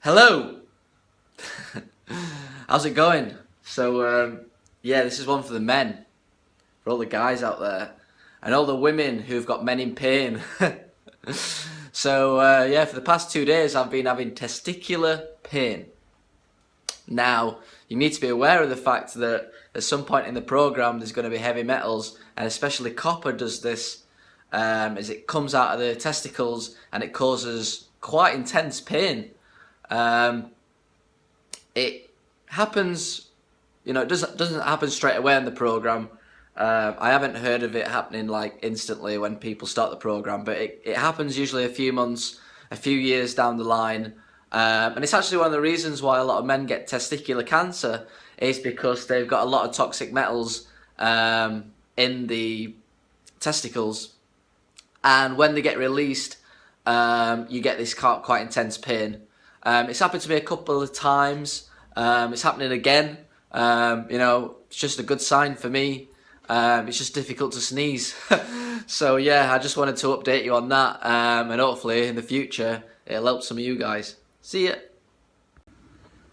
Hello! How's it going? Yeah, this is one for the men, for all the guys out there, and all the women who've got men in pain. Yeah, for the past 2 days I've been having testicular pain. Now, you need to be aware of the fact that at some point in the program there's going to be heavy metals, and especially copper does this as it comes out of the testicles and it causes quite intense pain. It happens, it doesn't happen straight away in the program. I haven't heard of it happening like instantly when people start the program, but it happens usually a few months, a few years down the line. And it's actually one of the reasons why a lot of men get testicular cancer is because they've got a lot of toxic metals in the testicles, and when they get released, you get this quite intense pain. It's happened to me a couple of times. It's happening again. It's just a good sign for me. It's just difficult to sneeze. So yeah, I just wanted to update you on that, and hopefully in the future it'll help some of you guys. See ya.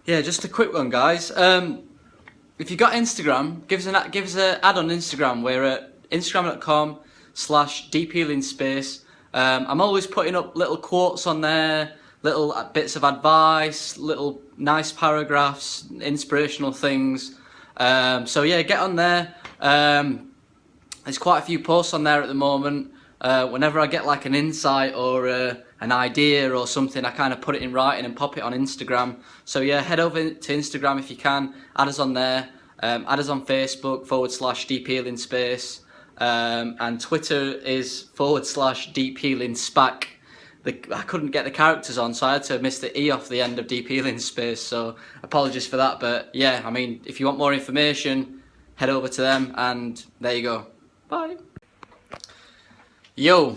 Yeah, just a quick one, guys. If you got Instagram, give us an ad on Instagram. We're at instagram.com/deephealingspace. I'm always putting up little quotes on there, little bits of advice, little nice paragraphs, inspirational things. So yeah, get on there. There's quite a few posts on there at the moment. Whenever I get like an insight or an idea or something, I kind of put it in writing and pop it on Instagram. So yeah, head over to Instagram if you can, add us on there, add us on Facebook /deephealingspace, and Twitter is /deephealingspac. I couldn't get the characters on, so I had to miss the E off the end of Deep Healing Space, so apologies for that. But yeah, I mean, if you want more information, head over to them, and there you go. Bye. Yo,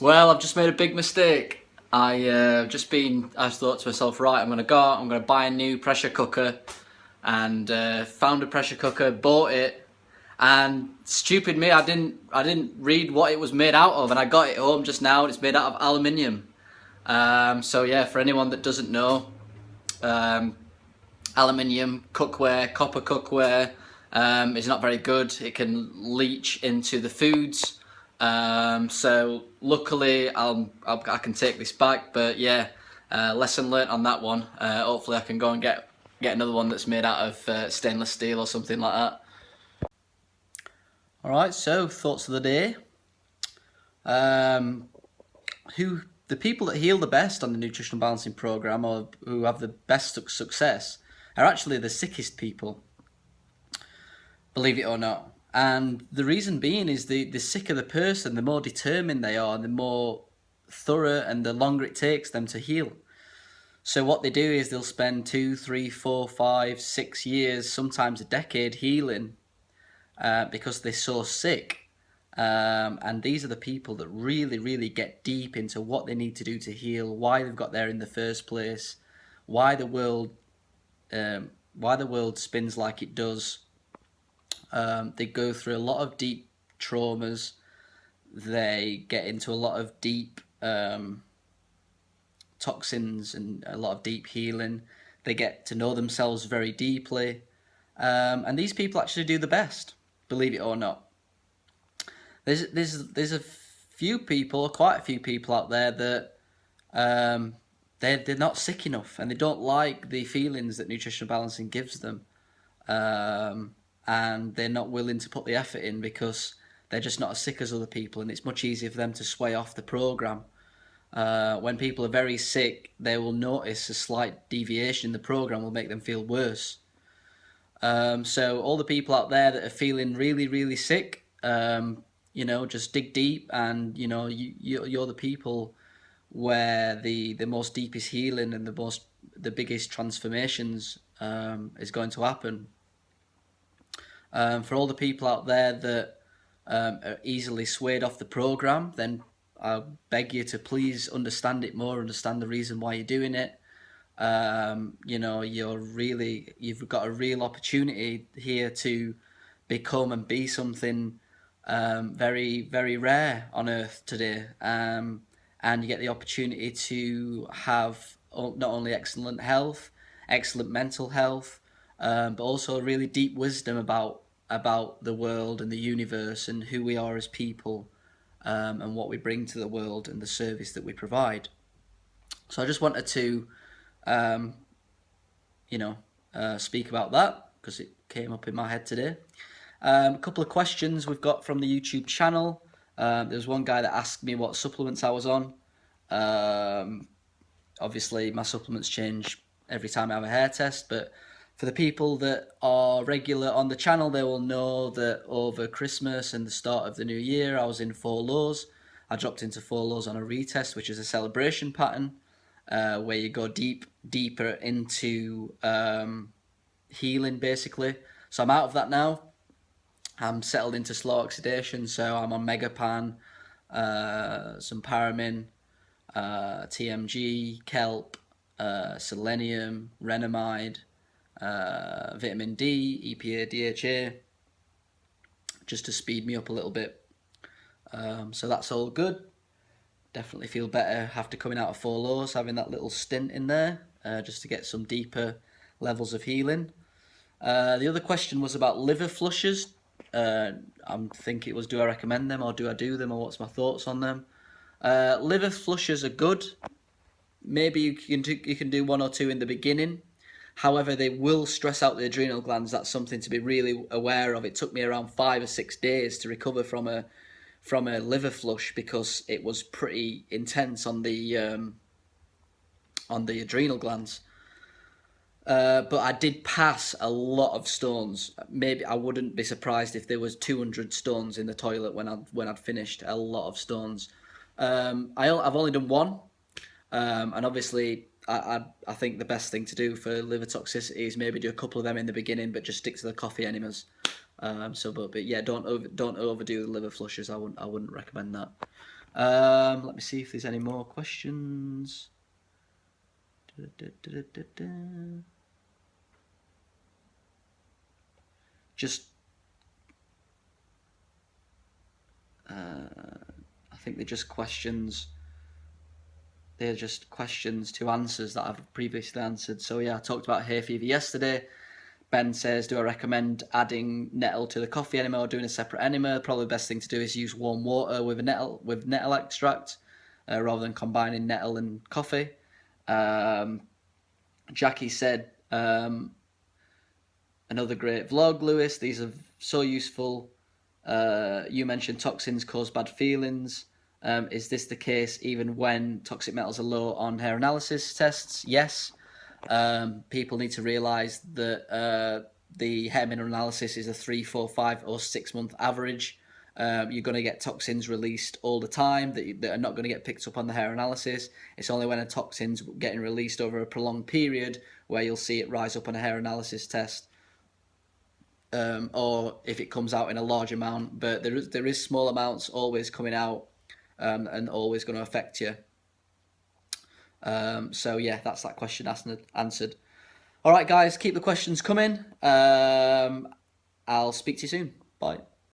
well, I've just made a big mistake. I thought to myself, right, I'm gonna buy a new pressure cooker, and found a pressure cooker, bought it, and stupid me, I didn't read what it was made out of, and I got it home just now, and it's made out of aluminium. So yeah, for anyone that doesn't know, aluminium cookware, copper cookware, is not very good. It can leach into the foods. So luckily I can take this back, but yeah, lesson learnt on that one. Hopefully I can go and get another one that's made out of stainless steel or something like that. Alright, so thoughts of the day. The people that heal the best on the nutritional balancing program, or who have the best success, are actually the sickest people, believe it or not. And the reason being is the sicker the person, the more determined they are, the more thorough and the longer it takes them to heal. So what they do is they'll spend 2, 3, 4, 5, 6 years, sometimes a decade healing, because they're so sick. And these are the people that really get deep into what they need to do to heal, why they've got there in the first place, why the world spins like it does. They go through a lot of deep traumas. They get into a lot of deep toxins and a lot of deep healing. They get to know themselves very deeply. And these people actually do the best, believe it or not. There's a few people, quite a few people out there that they're not sick enough, and they don't like the feelings that nutritional balancing gives them, and they're not willing to put the effort in because they're just not as sick as other people, and it's much easier for them to sway off the program. When people are very sick, they will notice a slight deviation in the program will make them feel worse. So all the people out there that are feeling really sick, just dig deep, and you're the people where the most deepest healing and the biggest transformations is going to happen. For all the people out there that are easily swayed off the program, then I beg you to please understand it more, understand the reason why you're doing it. You've got a real opportunity here to become and be something very rare on earth today, and you get the opportunity to have not only excellent health, excellent mental health, but also really deep wisdom about the world and the universe and who we are as people, and what we bring to the world and the service that we provide. So I just wanted to, um, speak about that because it came up in my head today. A couple of questions we've got from the YouTube channel. There's one guy that asked me what supplements I was on. Obviously, my supplements change every time I have a hair test, but for the people that are regular on the channel, they will know that over Christmas and the start of the new year, I was in 4 lows. I dropped into 4 lows on a retest, which is a celebration pattern, where you go deeper into healing, basically. So I'm out of that now. I'm settled into slow oxidation, so I'm on Megapan, some Paramin, TMG, kelp, selenium, renamide, vitamin D, EPA, DHA, just to speed me up a little bit. So that's all good. Definitely feel better after coming out of 4 lows, having that little stint in there, just to get some deeper levels of healing. The other question was about liver flushes. I think it was, do I recommend them or do I do them, or what's my thoughts on them? Liver flushes are good. Maybe you can do 1 or 2 in the beginning. However, they will stress out the adrenal glands. That's something to be really aware of. It took me around 5 or 6 days to recover from a liver flush because it was pretty intense on the adrenal glands. But I did pass a lot of stones. Maybe I wouldn't be surprised if there was 200 stones in the toilet when I'd finished. A lot of stones. I've only done 1, and obviously I think the best thing to do for liver toxicity is maybe do a couple of them in the beginning, but just stick to the coffee enemas. But yeah, don't overdo the liver flushes. I wouldn't recommend that. Let me see if there's any more questions. I think they're just questions. They're just questions to answers that I've previously answered. So yeah, I talked about hay fever yesterday. Ben says, do I recommend adding nettle to the coffee enema or doing a separate enema? Probably the best thing to do is use warm water with nettle extract, rather than combining nettle and coffee. Jackie said, another great vlog, Lewis. These are so useful. You mentioned toxins cause bad feelings. Is this the case even when toxic metals are low on hair analysis tests? Yes. People need to realise that the hair mineral analysis is a 3, 4, 5 or 6 month average. You're going to get toxins released all the time that are not going to get picked up on the hair analysis. It's only when a toxin's getting released over a prolonged period where you'll see it rise up on a hair analysis test. Or if it comes out in a large amount, but there is small amounts always coming out, and always going to affect you. So yeah, that's that question answered. All right, guys, keep the questions coming. I'll speak to you soon. Bye.